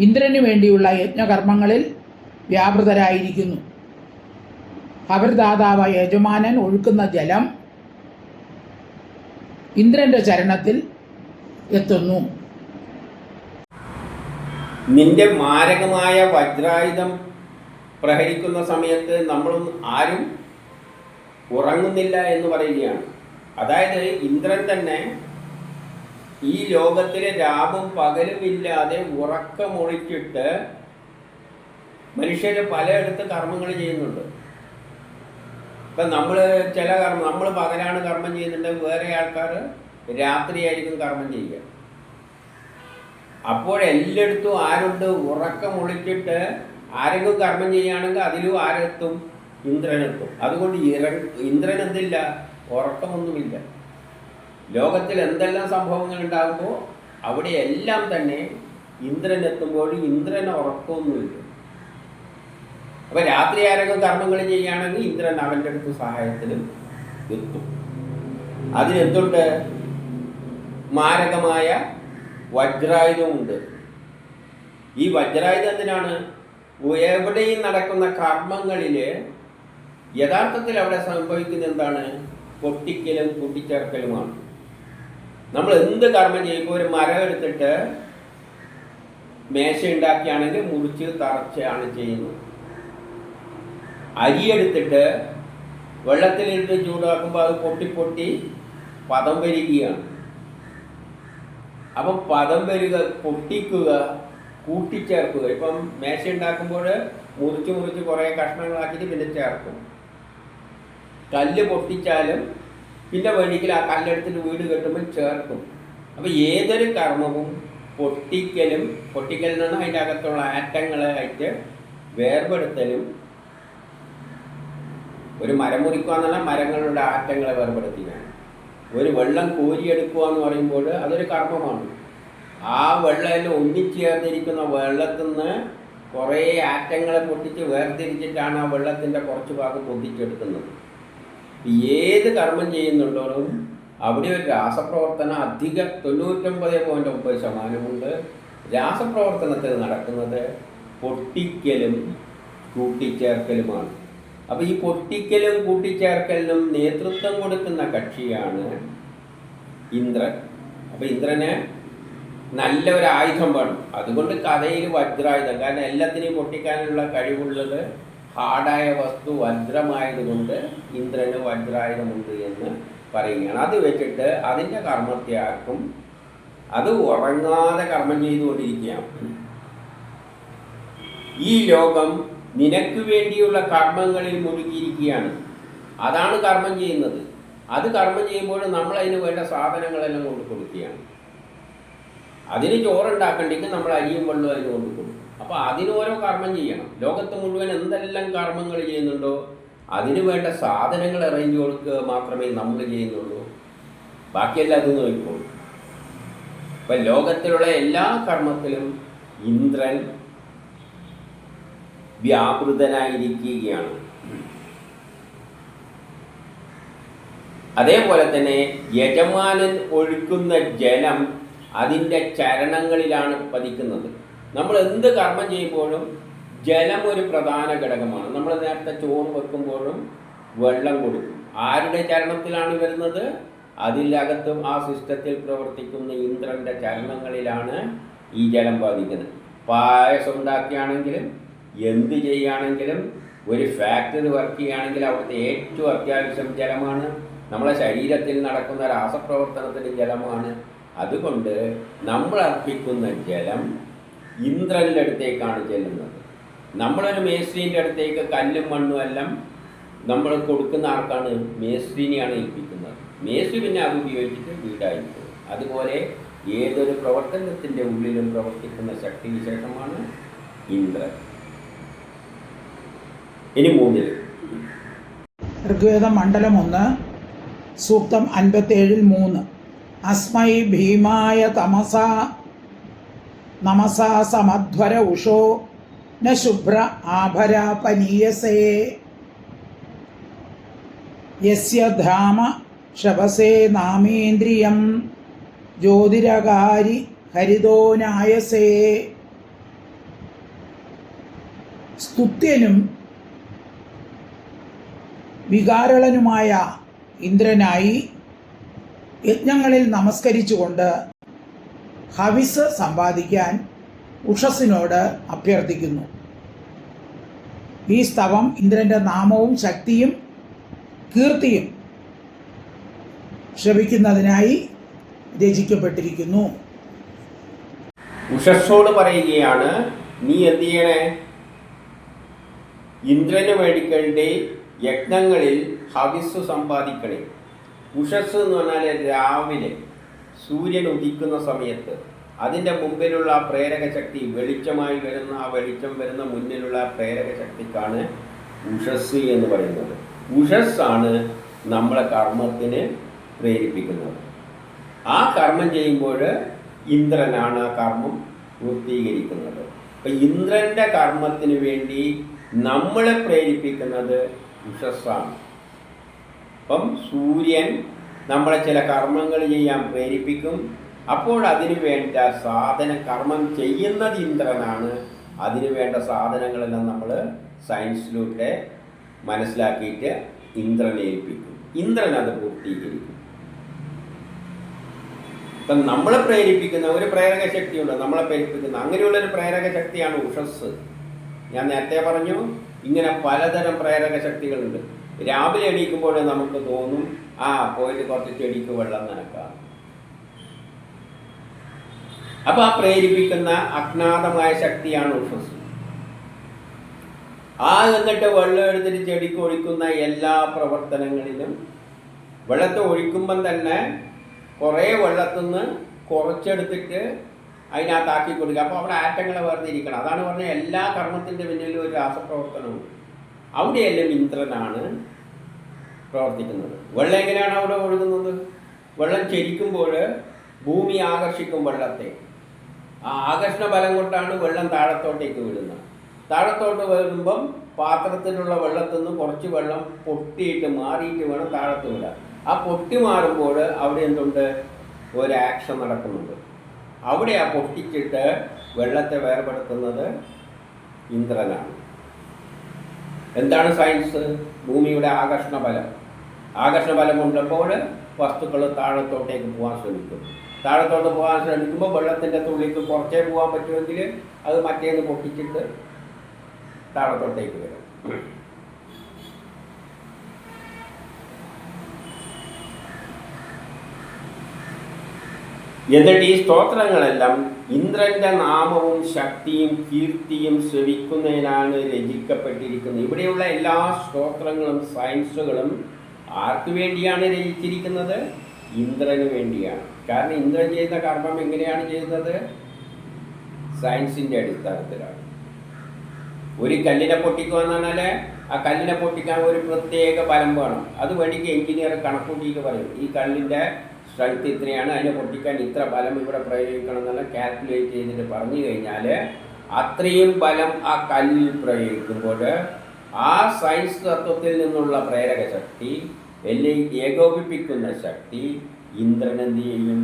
ഇന്ദ്രന് വേണ്ടിയുള്ള യജ്ഞകർമ്മങ്ങളിൽ വ്യാപൃതരായിരിക്കുന്നു. ഹവിർദാതാവ് യജമാനൻ ഒഴുക്കുന്ന ജലം ഇന്ദ്രൻ്റെ ചരണത്തിൽ എത്തുന്നു. നിന്റെ മാരകമായ വജ്രായുധം പ്രഹരിക്കുന്ന സമയത്ത് നമ്മളൊന്നും ആരും ഉറങ്ങുന്നില്ല എന്ന് പറയുകയാണ്. അതായത് ഇന്ദ്രൻ തന്നെ ഈ ലോകത്തിലെ രാവും പകലും ഇല്ലാതെ ഉറക്കമൊഴിച്ചിട്ട് മനുഷ്യർ പലയിടത്ത് കർമ്മങ്ങൾ ചെയ്യുന്നുണ്ട്. ഇപ്പം നമ്മൾ ചില കർമ്മം നമ്മൾ പകലാണ് കർമ്മം ചെയ്യുന്നുണ്ട്, വേറെ ആൾക്കാർ രാത്രിയായിരിക്കും കർമ്മം ചെയ്യുക. അപ്പോഴെല്ലായിടത്തും ആരുണ്ട്? ഉറക്കമൊഴിച്ചിട്ട് ആരെങ്കിലും കർമ്മം ചെയ്യുകയാണെങ്കിൽ അതിലും ആരെത്തും? ഇന്ദ്രനെത്തും. അതുകൊണ്ട് ഇന്ദ്രൻ എന്തില്ല? ഉറക്കമൊന്നുമില്ല. ലോകത്തിൽ എന്തെല്ലാം സംഭവങ്ങൾ ഉണ്ടാകുമ്പോൾ അവിടെയെല്ലാം തന്നെ ഇന്ദ്രൻ എത്തുമ്പോൾ ഇന്ദ്രന് ഉറക്കമൊന്നുമില്ല. അപ്പം രാത്രി ആരെങ്കിലും കർമ്മങ്ങൾ ചെയ്യുകയാണെങ്കിൽ ഇന്ദ്രൻ അവൻ്റെ അടുത്ത് സഹായത്തിനും എത്തും. അതിനെന്തുണ്ട്? മാരകമായ വജ്രായുധമുണ്ട്. ഈ വജ്രായുധം എന്തിനാണ്? എവിടെയും നടക്കുന്ന കർമ്മങ്ങളിൽ യഥാർത്ഥത്തിൽ അവിടെ സംഭവിക്കുന്ന എന്താണ്? പൊട്ടിക്കലും കൂട്ടിച്ചേർക്കലുമാണ്. നമ്മൾ എന്ത് കർമ്മം ചെയ്യുമ്പോൾ ഒരു മരം എടുത്തിട്ട് മേശ ഉണ്ടാക്കിയാണെങ്കിൽ മുറിച്ച് തറച്ചാണ് ചെയ്യുന്നത്. അരിയെടുത്തിട്ട് വെള്ളത്തിലിട്ട് ചൂടാക്കുമ്പോൾ അത് പൊട്ടി പദം വരികയാണ്. അപ്പം പദം വരിക, പൊട്ടിക്കുക, കൂട്ടിച്ചേർക്കുക. ഇപ്പം മേശ ഉണ്ടാക്കുമ്പോൾ മുറിച്ച് കുറേ കഷ്ണങ്ങളാക്കിയിട്ട് പിന്നെ ചേർക്കും. കല്ല് പൊട്ടിച്ചാലും പിന്നെ വേണമെങ്കിൽ ആ കല്ലെടുത്തിട്ട് വീട് കെട്ടുമ്പോൾ ചേർക്കും. അപ്പോൾ ഏതൊരു കർമ്മവും പൊട്ടിക്കൽ നിന്നാണ് അതിൻ്റെ അകത്തുള്ള ആറ്റങ്ങളായിട്ട് വേർപെടുത്തലും. ഒരു മരം മുറിക്കുക എന്നുള്ള മരങ്ങളുടെ ആറ്റങ്ങളെ വേർപെടുത്തിയാണ്. ഒരു വെള്ളം കോരിയെടുക്കുക എന്ന് പറയുമ്പോൾ അതൊരു കർമ്മമാണ്. ആ വെള്ളം ഒന്നിച്ചേർന്നിരിക്കുന്ന വെള്ളത്തിൽ നിന്ന് കുറേ ആറ്റങ്ങളെ പൊട്ടിച്ച് വേർതിരിച്ചിട്ടാണ് ആ വെള്ളത്തിൻ്റെ കുറച്ച് ഭാഗം പൊട്ടിച്ചെടുക്കുന്നത്. ഏത് കർമ്മം ചെയ്യുന്നുണ്ടോളും അവിടെ ഒരു രാസപ്രവർത്തനം അധിക 99.9% രാസപ്രവർത്തനത്തിൽ നടക്കുന്നത് പൊട്ടിക്കലും കൂട്ടിച്ചേർക്കലുമാണ്. അപ്പോൾ ഈ പൊട്ടിക്കലും കൂട്ടിച്ചേർക്കലിനും നേതൃത്വം കൊടുക്കുന്ന കക്ഷിയാണ് ഇന്ദ്രൻ. അപ്പോൾ ഇന്ദ്രന് നല്ല ഒരു ആയുധം വേണം. അതുകൊണ്ട് കഥയിൽ വജ്രായുധം, കാരണം എല്ലാത്തിനെയും പൊട്ടിക്കാനുള്ള കഴിവുള്ളത് ഹാർഡായ വസ്തു വജ്രമായതുകൊണ്ട് ഇന്ദ്രന് വജ്രായുധമുണ്ട് എന്ന് പറയുകയാണ്. അത് വെച്ചിട്ട് അതിൻ്റെ കർമ്മത്തെ ആർക്കും അത് ഉറങ്ങാതെ കർമ്മം ചെയ്തുകൊണ്ടിരിക്കുകയാണ്. ഈ ലോകം നിനക്ക് വേണ്ടിയുള്ള കർമ്മങ്ങളിൽ മുഴുകിയിരിക്കുകയാണ്. അതാണ് കർമ്മം ചെയ്യുന്നത്. അത് കർമ്മം ചെയ്യുമ്പോൾ നമ്മൾ അതിന് വേണ്ട സാധനങ്ങളെല്ലാം കൊണ്ട് കൊടുക്കുകയാണ്. അതിന് ചോറുണ്ടാക്കണ്ടെങ്കിൽ നമ്മൾ അരിയും വെള്ളവും അതിന് കൊണ്ട് കൊടുക്കും. അപ്പോൾ അതിന് ഓരോ കർമ്മം ചെയ്യണം. ലോകത്ത് മുഴുവൻ എന്തെല്ലാം കർമ്മങ്ങൾ ചെയ്യുന്നുണ്ടോ അതിന് വേണ്ട സാധനങ്ങൾ അറേഞ്ച് കൊടുക്കുക മാത്രമേ നമ്മൾ ചെയ്യുന്നുള്ളൂ. ബാക്കിയെല്ലാം അത് നോക്കിക്കോളൂ. അപ്പം ലോകത്തിലുള്ള എല്ലാ കർമ്മത്തിലും ഇന്ദ്രൻ വ്യാപൃതനായിരിക്കുകയാണ്. അതേപോലെ തന്നെ യജമാനൻ ഒഴുക്കുന്ന ജലം അതിൻ്റെ ചരണങ്ങളിലാണ് പതിക്കുന്നത്. നമ്മൾ എന്ത് കർമ്മം ചെയ്യുമ്പോഴും ജലം ഒരു പ്രധാന ഘടകമാണ്. നമ്മൾ നേരത്തെ ചോറ് വെക്കുമ്പോഴും വെള്ളം കൊടുക്കും. ആരുടെ ചരണത്തിലാണ് വരുന്നത്? അതിലകത്തും ആ സിസ്റ്റത്തിൽ പ്രവർത്തിക്കുന്ന ഇന്ദ്രൻ്റെ ചരണങ്ങളിലാണ് ഈ ജലം പതിക്കുന്നത്. പായസം ഉണ്ടാക്കുകയാണെങ്കിലും എന്ത് ചെയ്യുകയാണെങ്കിലും ഒരു ഫാക്ടറി വർക്ക് ചെയ്യുകയാണെങ്കിൽ അവിടുത്തെ ഏറ്റവും അത്യാവശ്യം ജലമാണ്. നമ്മളെ ശരീരത്തിൽ നടക്കുന്ന രാസപ്രവർത്തനത്തിന് ജലമാണ്. അതുകൊണ്ട് നമ്മൾ അർപ്പിക്കുന്ന ജലം ഇന്ദ്രൻ്റെ അടുത്തേക്കാണ് ചെല്ലുന്നത്. നമ്മളൊരു മേസ്ത്രീൻ്റെ അടുത്തേക്ക് കല്ലും മണ്ണും എല്ലാം നമ്മൾ കൊടുക്കുന്ന ആർക്കാണ്? മേസ്ത്രീനെയാണ് ഏൽപ്പിക്കുന്നത്. മേസ്ത്രി പിന്നെ അത് ഉപയോഗിച്ചിട്ട് വീടായിരിക്കും. അതുപോലെ ഏതൊരു പ്രവർത്തനത്തിൻ്റെ ഉള്ളിലും പ്രവർത്തിക്കുന്ന ശക്തി വിശേഷമാണ് ഇന്ദ്രൻ. ഇനി 3 ഋഗ്വേദം മണ്ഡലം 1 സൂക്തം 57-3 അസ്മൈ ഭീമായ തമസാ നമസാ സമധ്വര ഉഷോ ന ശുഭ്ര ആഭര പനീയസേ യസ്യ ധാമ ശവസേ നാമേന്ദ്രിയം ജ്യോതിരകാരി ഹരിതോ നായസേ. സ്തുത്യനും വികാരളനുമായ ഇന്ദ്രനായി യജ്ഞങ്ങളിൽ നമസ്കരിച്ചുകൊണ്ട് ഹവിസ് സമ്പാദിക്കാൻ ഉഷസ്സിനോട് അഭ്യർത്ഥിക്കുന്നു. ഈ സ്തവം ഇന്ദ്രൻ്റെ നാമവും ശക്തിയും കീർത്തിയും ശ്രവിക്കുന്നതിനായി രചിക്കപ്പെട്ടിരിക്കുന്നു. ഉഷസ്സോട് പറയുകയാണ്, നീ എന്ത് ചെയ്യണേ? ഇന്ദ്രന് വേണ്ടിക്കേണ്ടി യജ്ഞങ്ങളിൽ ഹവിസ് സമ്പാദിക്കണേ. ഉഷസ് എന്ന് പറഞ്ഞാൽ രാവിലെ സൂര്യൻ ഉദിക്കുന്ന സമയത്ത് അതിൻ്റെ മുമ്പിലുള്ള പ്രേരക ശക്തി, വെളിച്ചമായി വരുന്ന ആ വെളിച്ചം വരുന്ന മുന്നിലുള്ള പ്രേരക ശക്തിക്കാണ് ഉഷസ് എന്ന് പറയുന്നത്. ഉഷസ്സാണ് നമ്മളെ കർമ്മത്തിന് പ്രേരിപ്പിക്കുന്നത്. ആ കർമ്മം ചെയ്യുമ്പോൾ ഇന്ദ്രനാണ് ആ കർമ്മം പൂർത്തീകരിക്കുന്നത്. അപ്പം ഇന്ദ്രൻ്റെ കർമ്മത്തിന് വേണ്ടി നമ്മളെ പ്രേരിപ്പിക്കുന്നത് ഉഷസ്സാണ്. അപ്പം സൂര്യൻ നമ്മളെ ചില കർമ്മങ്ങൾ ചെയ്യാൻ പ്രേരിപ്പിക്കും. അപ്പോൾ അതിനു വേണ്ട കർമ്മം ചെയ്യുന്നത് ഇന്ദ്രനാണ്. അതിനു വേണ്ട സാധനങ്ങളെല്ലാം നമ്മൾ സയൻസിലൂടെ മനസ്സിലാക്കിയിട്ട് ഇന്ദ്രനെ ഏൽപ്പിക്കും. ഇന്ദ്രൻ അത് പൂർത്തീകരിക്കും. ഇപ്പം നമ്മളെ പ്രേരിപ്പിക്കുന്ന ഒരു പ്രേരക ശക്തിയുണ്ട്. നമ്മളെ പ്രേരിപ്പിക്കുന്ന അങ്ങനെയുള്ളൊരു പ്രേരക ശക്തിയാണ് ഉഷസ്. ഞാൻ നേരത്തെ പറഞ്ഞു, ഇങ്ങനെ പലതരം പ്രേരക ശക്തികളുണ്ട്. രാവിലെ എണീക്കുമ്പോൾ നമുക്ക് തോന്നും, പോയിട്ട് കുറച്ച് ചെടിക്ക് വെള്ളം നനക്കാം. അപ്പം ആ പ്രേരിപ്പിക്കുന്ന അജ്ഞാതമായ ശക്തിയാണ് ഉഷസ്. എന്നിട്ട് വെള്ളം എടുത്തിട്ട് ചെടിക്ക് ഒഴിക്കുന്ന എല്ലാ പ്രവർത്തനങ്ങളിലും വെള്ളത്തെ ഒഴിക്കുമ്പം തന്നെ കുറേ വെള്ളത്തിൽ നിന്ന് കുറച്ചെടുത്തിട്ട് അതിനകത്താക്കി കൊടുക്കുക. അപ്പോൾ അവിടെ ആറ്റങ്ങളെ വേർതിരിക്കണം. അതാണ് പറഞ്ഞാൽ എല്ലാ കർമ്മത്തിൻ്റെ പിന്നിലും ഒരു രാസപ്രവർത്തനമുണ്ട്. അവിടെയെല്ലാം ഇന്ദ്രനാണ് പ്രവർത്തിക്കുന്നത്. വെള്ളം എങ്ങനെയാണ് അവിടെ ഒഴുകുന്നത്? വെള്ളം ചരിക്കുമ്പോൾ ഭൂമി ആകർഷിക്കും വെള്ളത്തെ. ആ ആകർഷണ ബലം കൊണ്ടാണ് വെള്ളം താഴത്തോട്ടേക്ക് വിടുന്നത്. താഴത്തോട്ട് വരുമ്പം പാത്രത്തിലുള്ള വെള്ളത്തിൽ നിന്ന് കുറച്ച് വെള്ളം പൊട്ടിയിട്ട് മാറിയിട്ട് വേണം താഴത്ത് വിടാൻ. ആ പൊട്ടി മാറുമ്പോൾ അവിടെ എന്തുണ്ട്? ഒരു ആക്ഷൻ നടക്കുന്നുണ്ട്. അവിടെ ആ പൊട്ടിച്ചിട്ട് വെള്ളത്തെ വേർപെടുത്തുന്നത് ഇന്ദ്രനാണ്. എന്താണ് സയൻസ്? ഭൂമിയുടെ ആകർഷണ ബലം ഉള്ളപ്പോൾ വസ്തുക്കൾ താഴത്തോട്ടേക്ക് പോകാൻ ശ്രമിക്കും. താഴത്തോട്ട് പോകാൻ ശ്രമിക്കുമ്പോൾ വെള്ളത്തിൻ്റെ തുള്ളിക്ക് കുറച്ചേ പോകാൻ പറ്റുമെങ്കിൽ അത് മറ്റേന്ന് പൊട്ടിച്ചിട്ട് താഴത്തോട്ടേക്ക് വരും. എന്നിട്ട് ഈ സ്തോത്രങ്ങളെല്ലാം ഇന്ദ്രന്റെ നാമവും ശക്തിയും കീർത്തിയും ശ്രവിക്കുന്നതിനാണ് രചിക്കപ്പെട്ടിരിക്കുന്നത്. ഇവിടെയുള്ള എല്ലാ സ്തോത്രങ്ങളും സയൻസുകളും ആർക്ക് വേണ്ടിയാണ് രചിച്ചിരിക്കുന്നത്? ഇന്ദ്രന് വേണ്ടിയാണ്. കാരണം ഇന്ദ്രൻ ചെയ്യുന്ന കർമ്മം എങ്ങനെയാണ് ചെയ്യുന്നത്? സയൻസിൻ്റെ അടിസ്ഥാനത്തിലാണ്. ഒരു കല്ലിനെ പൊട്ടിക്കുക എന്ന് പറഞ്ഞാൽ ആ കല്ലിനെ പൊട്ടിക്കാൻ ഒരു പ്രത്യേക ബലം വേണം. അത് വേണ്ടിക്ക് എഞ്ചിനീയർ കണക്കൂട്ടിയിട്ട് പറയും, ഈ കല്ലിൻ്റെ സ്ട്രെങ്ത് ഇത്രയാണ്, അതിനെ പൊട്ടിക്കാൻ ഇത്ര ബലം ഇവിടെ പ്രയോഗിക്കണം എന്നെല്ലാം കാൽക്കുലേറ്റ് ചെയ്തിട്ട് പറഞ്ഞു കഴിഞ്ഞാൽ അത്രയും ബലം ആ കല്ലിൽ പ്രയോഗിക്കുമ്പോൾ ആ സയൻസ് തത്വത്തിൽ നിന്നുള്ള പ്രേരക ശക്തി അല്ലെങ്കിൽ ഏകോപിപ്പിക്കുന്ന ശക്തി ഇന്ദ്രൻ എന്ത് ചെയ്യും?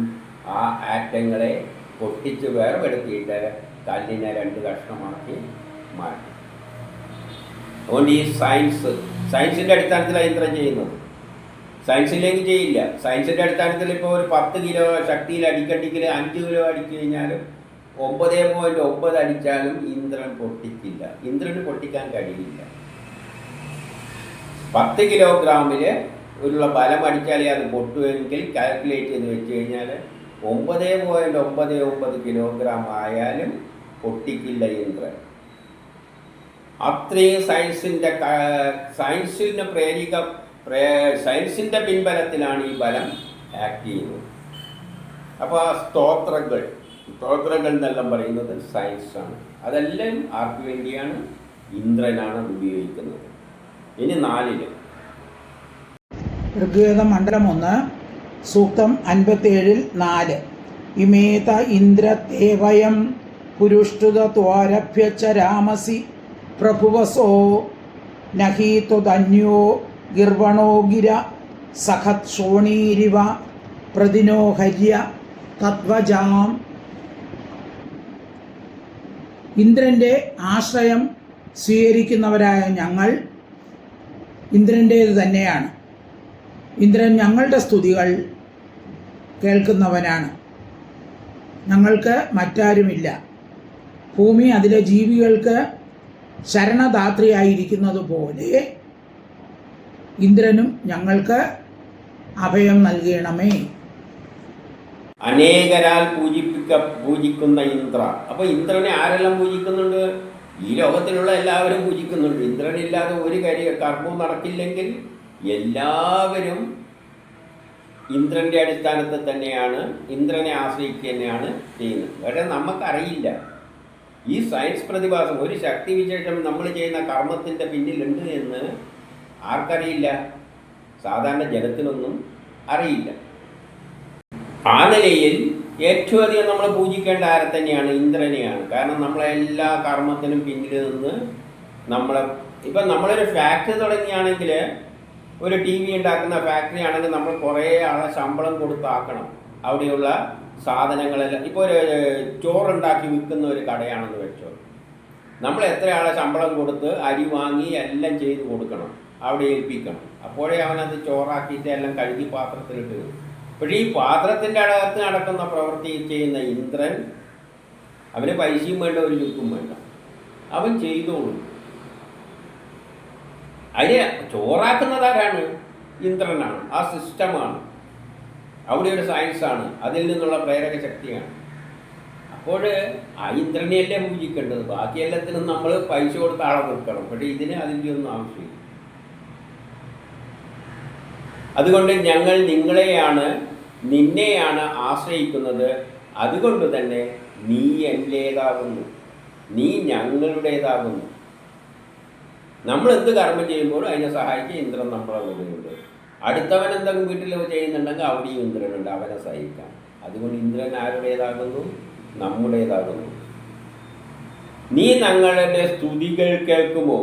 ആ ആറ്റങ്ങളെ പൊട്ടിച്ച് വേർപെടുത്തിയിട്ട് കല്ലിനെ 2 കഷ്ണമാക്കി മാറ്റി. അതുകൊണ്ട് ഈ സയൻസിൻ്റെ അടിസ്ഥാനത്തിലാണ് ഇന്ദ്രൻ ചെയ്യുന്നത്. സയൻസില്ലെങ്കിൽ ചെയ്യില്ല. സയൻസിൻ്റെ അടിസ്ഥാനത്തിൽ ഇപ്പോൾ ഒരു 10 കിലോ ശക്തിയിൽ അടിക്കണ്ടെങ്കിൽ 5 കിലോ അടിച്ചു കഴിഞ്ഞാലും 9.9 അടിച്ചാലും ഇന്ദ്രൻ പൊട്ടിക്കില്ല. ഇന്ദ്രന് പൊട്ടിക്കാൻ കഴിയില്ല. 10 കിലോഗ്രാമിൽ ഉള്ള ബലം അടിച്ചാലേ അത് പൊട്ടുമെങ്കിൽ കാൽക്കുലേറ്റ് ചെയ്ത് വെച്ച് കഴിഞ്ഞാൽ 9.99 കിലോഗ്രാം ആയാലും പൊട്ടിക്കില്ല ഇന്ദ്രൻ. അത്രയും സയൻസിൻ്റെ പിൻബലത്തിലാണ് ഈ ബലം ആക്ട് ചെയ്യുന്നത്. അപ്പോൾ ആ സ്തോത്രങ്ങൾ എന്നെല്ലാം പറയുന്നത് സയൻസാണ്. അതെല്ലാം ആർക്ക് വേണ്ടിയാണ്? ഇന്ദ്രനാണ് ഉപയോഗിക്കുന്നത്. ഇനി 4 ഋഗ്വേദം മണ്ഡലം 1 സൂക്തം 57 4 ഇമേത ഇന്ദ്രദേവയം പുരുഷ്ടുത ത്വാരഭ്യച്ച രാമസി പ്രഭുവസോ നഹീത്വധന്യോ ഗിർവണോ ഗിര സഖത് ശോണീരിവ പ്രതിനോ ഹര്യ തത്വജാം. ഇന്ദ്രൻ്റെ ആശ്രയം സ്വീകരിക്കുന്നവരായ ഞങ്ങൾ ഇന്ദ്രൻ്റേത് തന്നെയാണ്. ഇന്ദ്രൻ ഞങ്ങളുടെ സ്തുതികൾ കേൾക്കുന്നവനാണ്. ഞങ്ങൾക്ക് മറ്റാരുമില്ല. ഭൂമി അതിലെ ജീവികൾക്ക് ശരണദാത്രിയായിരിക്കുന്നത് പോലെ ഇന്ദ്രനും ഞങ്ങൾക്ക് അഭയം നൽകണമേ. അനേകരാൽ പൂജിക്കുന്ന ഇന്ദ്ര. അപ്പോൾ ഇന്ദ്രനെ ആരെല്ലാം പൂജിക്കുന്നുണ്ട്? ഈ ലോകത്തിലുള്ള എല്ലാവരും പൂജിക്കുന്നുണ്ട്. ഇന്ദ്രനില്ലാതെ ഒരു കർമ്മവും നടക്കില്ലെങ്കിൽ എല്ലാവരും ഇന്ദ്രൻ്റെ അടിസ്ഥാനത്തിൽ തന്നെയാണ്, ഇന്ദ്രനെ ആശ്രയിക്കുക തന്നെയാണ് ചെയ്യുന്നത്. പക്ഷേ നമുക്കറിയില്ല ഈ സയൻസ് പ്രതിഭാസം, ഒരു ശക്തിവിശേഷം നമ്മൾ ചെയ്യുന്ന കർമ്മത്തിൻ്റെ പിന്നിലുണ്ട് എന്ന് ആർക്കറിയില്ല? സാധാരണ ജനത്തിനൊന്നും അറിയില്ല. ആ നിലയിൽ ഏറ്റവും അധികം നമ്മൾ പൂജിക്കേണ്ട ആരെ തന്നെയാണ്? ഇന്ദ്രനെയാണ്. കാരണം നമ്മളെ എല്ലാ കർമ്മത്തിനും പിന്നിൽ നിന്ന് ഇപ്പം നമ്മളൊരു ഫാക്ടറി തുടങ്ങിയാണെങ്കിൽ, ഒരു ടി വി ഉണ്ടാക്കുന്ന ഫാക്ടറി ആണെങ്കിൽ നമ്മൾ കുറേ ആളെ ശമ്പളം കൊടുത്താക്കണം. അവിടെയുള്ള സാധനങ്ങളെല്ലാം, ഇപ്പോൾ ഒരു ചോറുണ്ടാക്കി വിൽക്കുന്ന ഒരു കടയാണെന്ന് വെച്ചോ, നമ്മൾ എത്ര ആളെ ശമ്പളം കൊടുത്ത് അരി വാങ്ങി എല്ലാം ചെയ്ത് കൊടുക്കണം, അവിടെ ഏൽപ്പിക്കണം. അപ്പോഴേ അവനത് ചോറാക്കിയിട്ട് എല്ലാം കഴുകി പാത്രത്തിലിട്ട്. പക്ഷേ ഈ പാത്രത്തിൻ്റെ അകത്ത് നടക്കുന്ന പ്രവൃത്തി ചെയ്യുന്ന ഇന്ദ്രൻ, അവന് പൈസയും വേണ്ട, ഒരു ചുക്കും വേണ്ട, അവൻ ചെയ്തോളും. അതിന് ചോറാക്കുന്നത് ആരാണ്? ഇന്ദ്രനാണ്. ആ സിസ്റ്റമാണ്. അവിടെ ഒരു സയൻസാണ്, അതിൽ നിന്നുള്ള പ്രേരക ശക്തിയാണ്. അപ്പോൾ ആ ഇന്ദ്രനെയല്ലേ പൂജിക്കേണ്ടത്. ബാക്കി എല്ലാത്തിനും നമ്മൾ പൈസ കൊടുത്ത് ആളെ നിൽക്കണം. പക്ഷേ ഇതിന് അതിൻ്റെ ഒന്നും ആവശ്യമില്ല. അതുകൊണ്ട് ഞങ്ങൾ നിന്നെയാണ് ആശ്രയിക്കുന്നത്. അതുകൊണ്ട് തന്നെ നീ എൻ്റേതാകുന്നു, നീ ഞങ്ങളുടേതാകുന്നു. നമ്മൾ എന്ത് കർമ്മം ചെയ്യുമ്പോഴും അതിനെ സഹായിക്കാൻ ഇന്ദ്രൻ നമ്മളെ കൂടെയുണ്ട്. അടുത്തവൻ എന്തെങ്കിലും വീട്ടിൽ ചെയ്യുന്നുണ്ടെങ്കിൽ അവിടെയും ഇന്ദ്രനുണ്ട്, അവനെ സഹായിക്കാൻ. അതുകൊണ്ട് ഇന്ദ്രൻ ആരുടേതാകുന്നു? നമ്മുടേതാകുന്നു. നീ ഞങ്ങളുടെ സ്തുതികൾ കേൾക്കുമോ?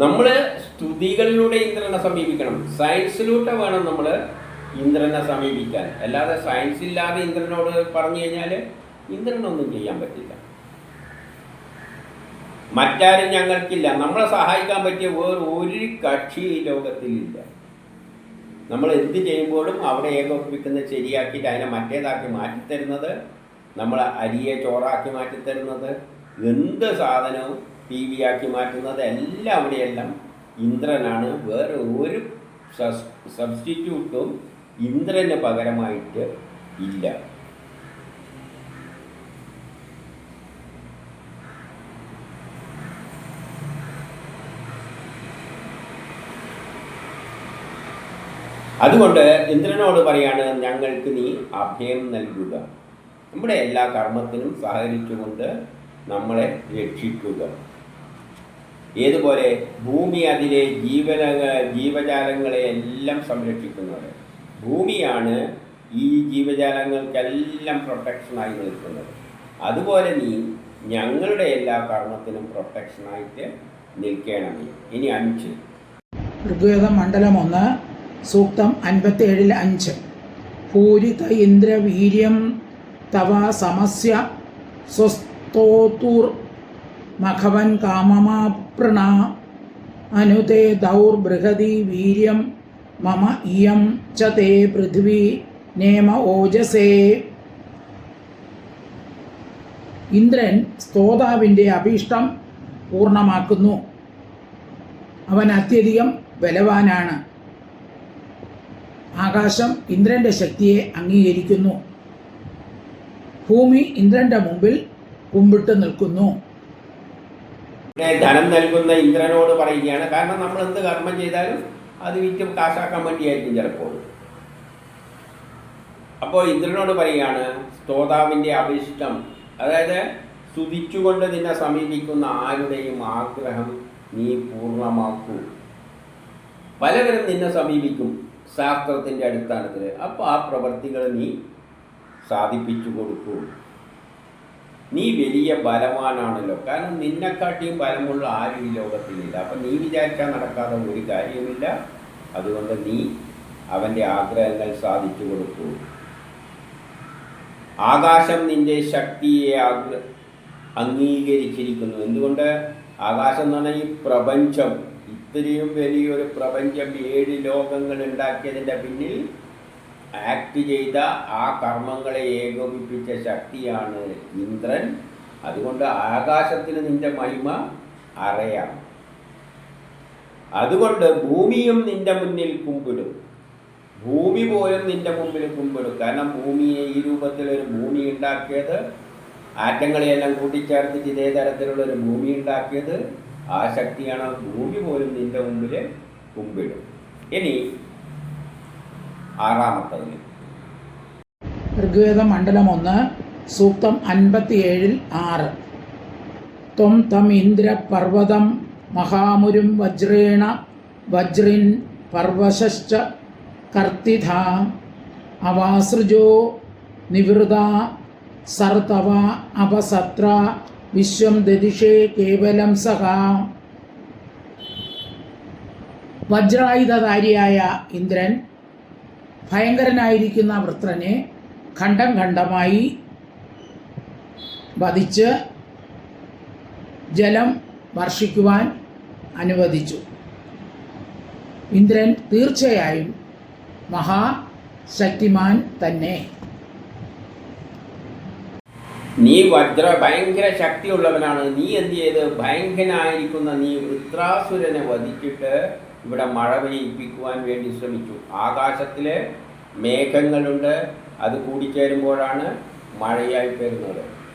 നമ്മൾ സ്തുതികളിലൂടെ ഇന്ദ്രനെ സമീപിക്കണം. സയൻസിലൂടെ വേണം നമ്മൾ ഇന്ദ്രനെ സമീപിക്കാൻ. അല്ലാതെ സയൻസ് ഇല്ലാതെ ഇന്ദ്രനോട് പറഞ്ഞു കഴിഞ്ഞാൽ ഇന്ദ്രനൊന്നും ചെയ്യാൻ പറ്റില്ല. മറ്റാരും ഞങ്ങൾക്കില്ല. നമ്മളെ സഹായിക്കാൻ പറ്റിയ വേറെ ഒരു കക്ഷി ഈ ലോകത്തിലില്ല. നമ്മൾ എന്ത് ചെയ്യുമ്പോഴും അവിടെ ഏകോപിപ്പിക്കുന്നത് ശരിയാക്കിയിട്ട് അതിനെ മറ്റേതാക്കി മാറ്റിത്തരുന്നത്, നമ്മൾ അരിയെ ചോറാക്കി മാറ്റിത്തരുന്നത്, എന്ത് സാധനവും ടി വി ആക്കി മാറ്റുന്നത് എല്ലാം അവിടെയെല്ലാം ഇന്ദ്രനാണ്. വേറെ ഒരു സബ്സ്റ്റിറ്റ്യൂട്ടും ഇന്ദ്രന് പകരമായിട്ട് ഇല്ല. അതുകൊണ്ട് ഇന്ദ്രനോട് പറയാണ്, ഞങ്ങൾക്ക് നീ അഭയം നൽകുക, നമ്മുടെ എല്ലാ കർമ്മത്തിനും സഹകരിച്ചുകൊണ്ട് നമ്മളെ രക്ഷിക്കുക. ഏതുപോലെ ഭൂമി അതിലെ ജീവജാലങ്ങളെ എല്ലാം സംരക്ഷിക്കുന്നത്. ഭൂമിയാണ് ഈ ജീവജാലങ്ങൾക്കെല്ലാം പ്രൊട്ടക്ഷനായി നിൽക്കുന്നത്. അതുപോലെ നീ ഞങ്ങളുടെ എല്ലാ കർമ്മത്തിനും പ്രൊട്ടക്ഷനായിട്ട് നിൽക്കണമേ. ഇനി 5. ഋഗ്വേദം മണ്ഡലം 1 സൂക്തം 57-5. പൂരിത ഇന്ദ്ര വീര്യം തവ സമസ്യ സ്വസ്തോതുർ മഖവൻ കാമമാപൃണ അനുതേ ദൗർബൃഹതി വീര്യം മമ ഇയം ച തേ പൃഥ്വി നേമ ഓജസേ. ഇന്ദ്രൻ സ്തോതാവിൻ്റെ അഭീഷ്ടം പൂർണ്ണമാക്കുന്നു. അവൻ അത്യധികം ബലവാനാണ്. ആകാശം ഇന്ദ്രൻ്റെ ശക്തിയെ അംഗീകരിക്കുന്നു. ഭൂമി ഇന്ദ്രൻ്റെ മുമ്പിൽ കുമ്പിട്ട് നിൽക്കുന്നു. ധനം നൽകുന്ന ഇന്ദ്രനോട് പറയുകയാണ്. കാരണം നമ്മൾ എന്ത് കർമ്മം ചെയ്താലും അത് വിറ്റ് കാശാക്കാൻ വേണ്ടിയായിരിക്കും ചിലപ്പോൾ. അപ്പോൾ ഇന്ദ്രനോട് പറയുകയാണ് സ്തോതാവിൻ്റെ അഭിഷ്ടം, അതായത് സ്തുതിച്ചുകൊണ്ട് നിന്നെ സമീപിക്കുന്ന ആരുടെയും ആഗ്രഹം നീ പൂർണ്ണമാക്കൂ. പലവരും നിന്നെ സമീപിക്കും ശാസ്ത്രത്തിൻ്റെ അടിസ്ഥാനത്തിൽ. അപ്പോൾ ആ പ്രവൃത്തികൾ നീ സാധിപ്പിച്ചു കൊടുക്കൂ. നീ വലിയ ബലവാനാണല്ലോ. കാരണം നിന്നെക്കാട്ടിയും ബലമുള്ള ആരും ഈ ലോകത്തിലില്ല. അപ്പം നീ വിചാരിച്ചാൽ നടക്കാതെ ഒരു കാര്യവുമില്ല. അതുകൊണ്ട് നീ അവൻ്റെ ആഗ്രഹങ്ങൾ സാധിച്ചു കൊടുക്കൂ. ആകാശം നിന്റെ ശക്തിയെ അംഗീകരിച്ചിരിക്കുന്നു. എന്തുകൊണ്ട്? ആകാശം എന്ന് പറഞ്ഞാൽ ഈ പ്രപഞ്ചം, ഇത്രയും വലിയൊരു പ്രപഞ്ചം 7 ലോകങ്ങൾ ഉണ്ടാക്കിയതിൻ്റെ പിന്നിൽ ആക്ട് ചെയ്ത ആ കർമ്മങ്ങളെ ഏകോപിപ്പിച്ച ശക്തിയാണ് ഇന്ദ്രൻ. അതുകൊണ്ട് ആകാശത്തിന് നിന്റെ മഹിമ അറിയാം. അതുകൊണ്ട് ഭൂമിയും നിന്റെ മുന്നിൽ കുമ്പിടും. ഭൂമി പോലും നിന്റെ മുമ്പിൽ കുമ്പിടും. കാരണം ഭൂമിയെ ഈ രൂപത്തിലൊരു ഭൂമി ഉണ്ടാക്കിയത്, ആറ്റങ്ങളെയെല്ലാം കൂട്ടിച്ചേർത്തിട്ട് ഇതേ തരത്തിലുള്ളൊരു ഭൂമി ഉണ്ടാക്കിയത് ആ ശക്തിയാണ്. ഭൂമി പോലും നിന്റെ മുമ്പിൽ കുമ്പിടും. ഇനി 6. ഋഗ്വേദം മണ്ഡലം 1 സൂക്തം 57-6. ത്വം തം ഇന്ദ്ര പർവ്വതം മഹാമുരും വജ്രേണ വജ്രിൻ പർവശശ്ച കർത്തിധാ അവാസൃജോ നിവൃത സർതവ അപസത്ര വിശ്വം ദദിഷേ കേവലം സഹ. വജ്രായുധധാരിയായ ഇന്ദ്രൻ ഭയങ്കരനായിരിക്കുന്ന വൃത്രനെ ഖണ്ഡം ഖണ്ഡമായി വധിച്ച് ജലം വർഷിക്കുവാൻ അനുവദിച്ചു. ഇന്ദ്രൻ തീർച്ചയായും മഹാശക്തിമാൻ തന്നെ. നീ ഭയങ്കര ശക്തിയുള്ളവനാണ്. നീ എന്ത് ചെയ്ത്? ഭയങ്കരനായിരിക്കുന്ന നീ വൃത്രാസുരനെ വധിച്ചിട്ട് ഇവിടെ മഴ പെയ്യിപ്പിക്കുവാൻ വേണ്ടി ശ്രമിച്ചു. ആകാശത്തിലെ മേഘങ്ങളുണ്ട്, അത് കൂടിച്ചേരുമ്പോഴാണ് മഴയായി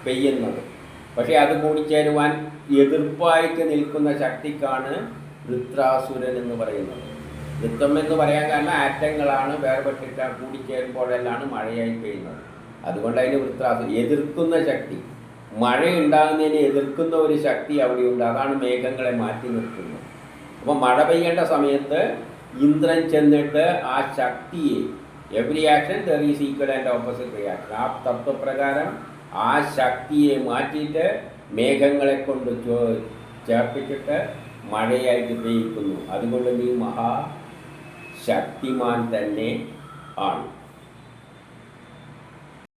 പെയ്യുന്നത്. പക്ഷേ അത് കൂടിച്ചേരുവാൻ എതിർപ്പായിട്ട് നിൽക്കുന്ന ശക്തിക്കാണ് വൃത്രാസുരൻ എന്ന് പറയുന്നത്. വൃത്തം എന്ന് പറയാൻ കാരണം ആറ്റങ്ങളാണ് വേർപെട്ടിട്ട് കൂടിച്ചേരുമ്പോഴെല്ലാം മഴയായി പെയ്യുന്നത്. അതുകൊണ്ട് അതിന് വൃത്രാസുരൻ, എതിർക്കുന്ന ശക്തി. മഴ ഉണ്ടാകുന്നതിനെ എതിർക്കുന്ന ഒരു ശക്തി അവിടെയുണ്ട്. അതാണ് മേഘങ്ങളെ മാറ്റി നിർത്തുന്നത്. അപ്പോൾ മഴ പെയ്യേണ്ട സമയത്ത് ഇന്ദ്രൻ ചെന്നിട്ട് ആ ശക്തിയെ, every action there is equal and opposite reaction, ആ തത്വപ്രകാരം ആ ശക്തിയെ മാറ്റിയിട്ട് മേഘങ്ങളെ കൊണ്ട് ചേർപ്പിച്ചിട്ട് മഴയായിട്ട് പെയ്യിക്കുന്നു. അതുകൊണ്ട് നീ മഹാശക്തിമാൻ തന്നെ ആണ്.